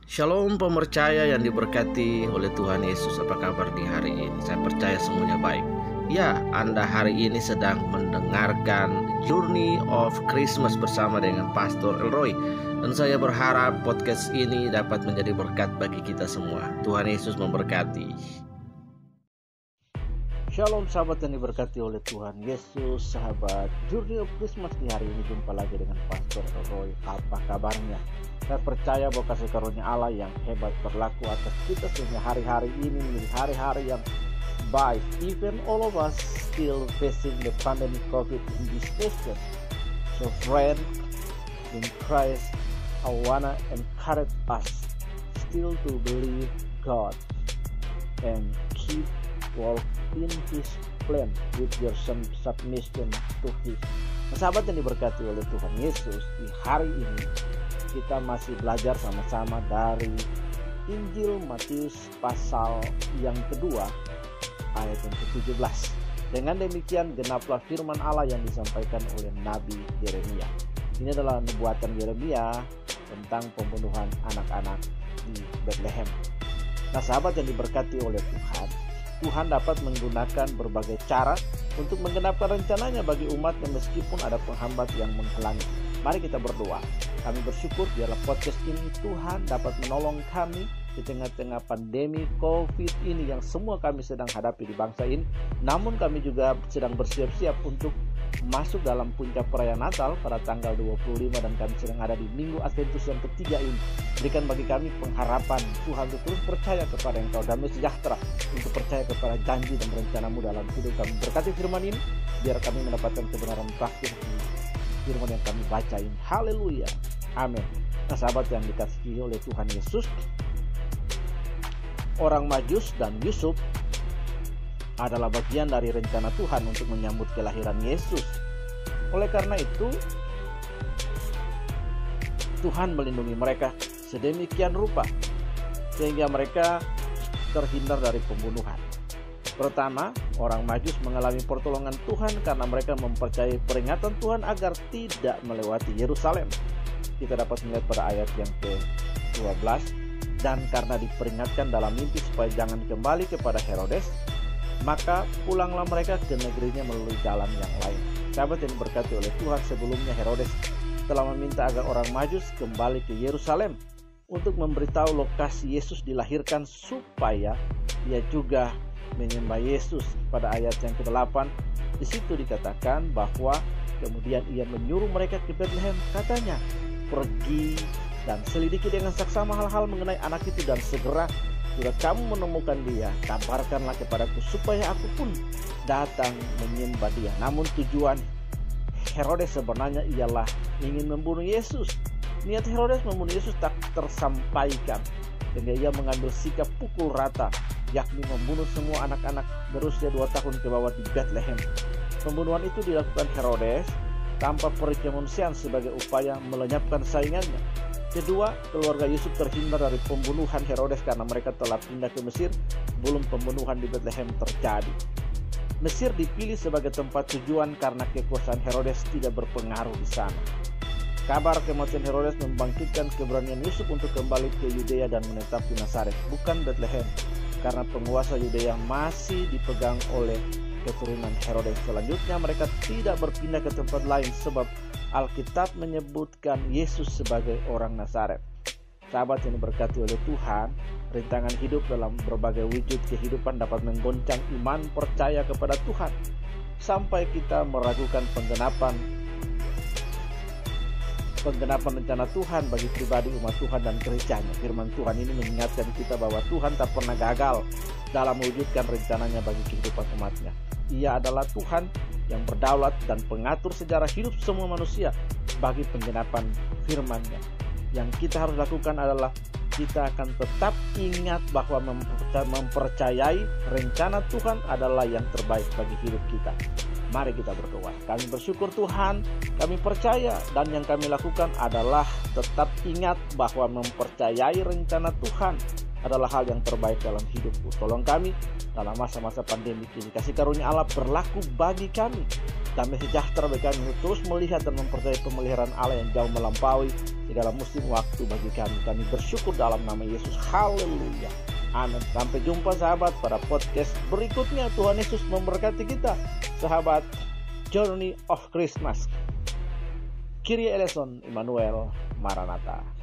Shalom pemercaya yang diberkati oleh Tuhan Yesus. Apa kabar di hari ini? Saya percaya semuanya baik. Ya, Anda hari ini sedang mendengarkan Journey of Christmas bersama dengan Pastor Elroy. Dan saya berharap podcast ini dapat menjadi berkat bagi kita semua. Tuhan Yesus memberkati. Shalom sahabat yang diberkati oleh Tuhan Yesus. Sahabat Journey of Christmas di hari ini jumpa lagi dengan Pastor Elroy. Apa kabarnya? Saya percaya bahwa kasih karunia Allah yang hebat berlaku atas kita sehingga hari-hari ini menjadi hari-hari yang baik. Even all of us still facing the pandemic COVID in this season. So friend, in Christ, I wanna encourage us still to believe God and keep walk in His plan with your submission to His. Sahabat yang diberkati oleh Tuhan Yesus, di hari ini kita masih belajar sama-sama dari Injil Matius pasal yang kedua ayat yang ke-17. Dengan demikian genaplah firman Allah yang disampaikan oleh Nabi Yeremia. Ini adalah nubuatan Yeremia tentang pembunuhan anak-anak di Bethlehem. Nah sahabat yang diberkati oleh Tuhan dapat menggunakan berbagai cara untuk menggenapkan rencananya bagi umatnya meskipun ada penghambat yang menghalangi. Mari kita berdoa. Kami bersyukur biarlah podcast ini Tuhan dapat menolong kami di tengah-tengah pandemi COVID ini yang semua kami sedang hadapi di bangsa ini. Namun kami juga sedang bersiap-siap untuk masuk dalam puncak perayaan Natal pada tanggal 25 dan kami sedang ada di Minggu Adventus yang ketiga ini. Berikan bagi kami pengharapan Tuhan untuk terus percaya kepada Engkau, damai sejahtera untuk percaya kepada janji dan rencanamu dalam hidup kami. Berkati firman ini biar kami mendapatkan kebenaran praktis firman yang kami baca ini. Haleluya. Amin. Nah sahabat yang dikasihi oleh Tuhan Yesus, orang Majus dan Yusuf adalah bagian dari rencana Tuhan untuk menyambut kelahiran Yesus. Oleh karena itu, Tuhan melindungi mereka sedemikian rupa sehingga mereka terhindar dari pembunuhan. Pertama, orang Majus mengalami pertolongan Tuhan karena mereka mempercayai peringatan Tuhan agar tidak melewati Yerusalem. Kita dapat melihat pada ayat yang ke-12, dan karena diperingatkan dalam mimpi supaya jangan kembali kepada Herodes, maka pulanglah mereka ke negerinya melalui jalan yang lain. Sahabat yang diberkati oleh Tuhan, sebelumnya Herodes telah meminta agar orang Majus kembali ke Yerusalem untuk memberitahu lokasi Yesus dilahirkan supaya ia juga menyembah Yesus. Pada ayat yang ke-8 di situ dikatakan bahwa kemudian ia menyuruh mereka ke Bethlehem. Katanya, pergi dan selidiki dengan saksama hal-hal mengenai anak itu, dan segera jika kamu menemukan dia, kabarkanlah kepadaku supaya aku pun datang menyembah dia. Namun tujuan Herodes sebenarnya ialah ingin membunuh Yesus. Niat Herodes membunuh Yesus tak tersampaikan sehingga ia mengambil sikap pukul rata, yakni membunuh semua anak-anak berusia 2 tahun ke bawah di Bethlehem. Pembunuhan itu dilakukan Herodes tanpa peri kemanusiaan sebagai upaya melenyapkan saingannya. Kedua, keluarga Yusuf terhindar dari pembunuhan Herodes karena mereka telah pindah ke Mesir sebelum pembunuhan di Bethlehem terjadi. Mesir dipilih sebagai tempat tujuan karena kekuasaan Herodes tidak berpengaruh di sana. Kabar kematian Herodes membangkitkan keberanian Yusuf untuk kembali ke Yudea dan menetap di Nazaret, bukan Bethlehem, karena penguasa Yudea masih dipegang oleh keturunan Herodes. Selanjutnya mereka tidak berpindah ke tempat lain sebab Alkitab menyebutkan Yesus sebagai orang Nazaret. Sahabat yang diberkati oleh Tuhan, rintangan hidup dalam berbagai wujud kehidupan dapat menggoncang iman percaya kepada Tuhan sampai kita meragukan penggenapan rencana Tuhan bagi pribadi umat Tuhan dan gerejanya. Firman Tuhan ini mengingatkan kita bahwa Tuhan tak pernah gagal dalam mewujudkan rencananya bagi kehidupan umatnya. Ia adalah Tuhan yang berdaulat dan pengatur sejarah hidup semua manusia bagi penggenapan firman-Nya. Yang kita harus lakukan adalah kita akan tetap ingat bahwa mempercayai rencana Tuhan adalah yang terbaik bagi hidup kita. Mari kita berdoa. Kami bersyukur Tuhan, kami percaya, dan yang kami lakukan adalah tetap ingat bahwa mempercayai rencana Tuhan adalah hal yang terbaik dalam hidupku. Tolong kami dalam masa-masa pandemi ini. Kasih karunia Allah berlaku bagi kami. Damai sejahtera bagi kami untuk terus melihat dan mempercayai pemeliharaan Allah yang jauh melampaui segala musim waktu bagi kami. Kami bersyukur dalam nama Yesus. Haleluya. Amin. Sampai jumpa sahabat pada podcast berikutnya. Tuhan Yesus memberkati kita. Sahabat Journey of Christmas. Kyrie eleison, Immanuel, Maranatha.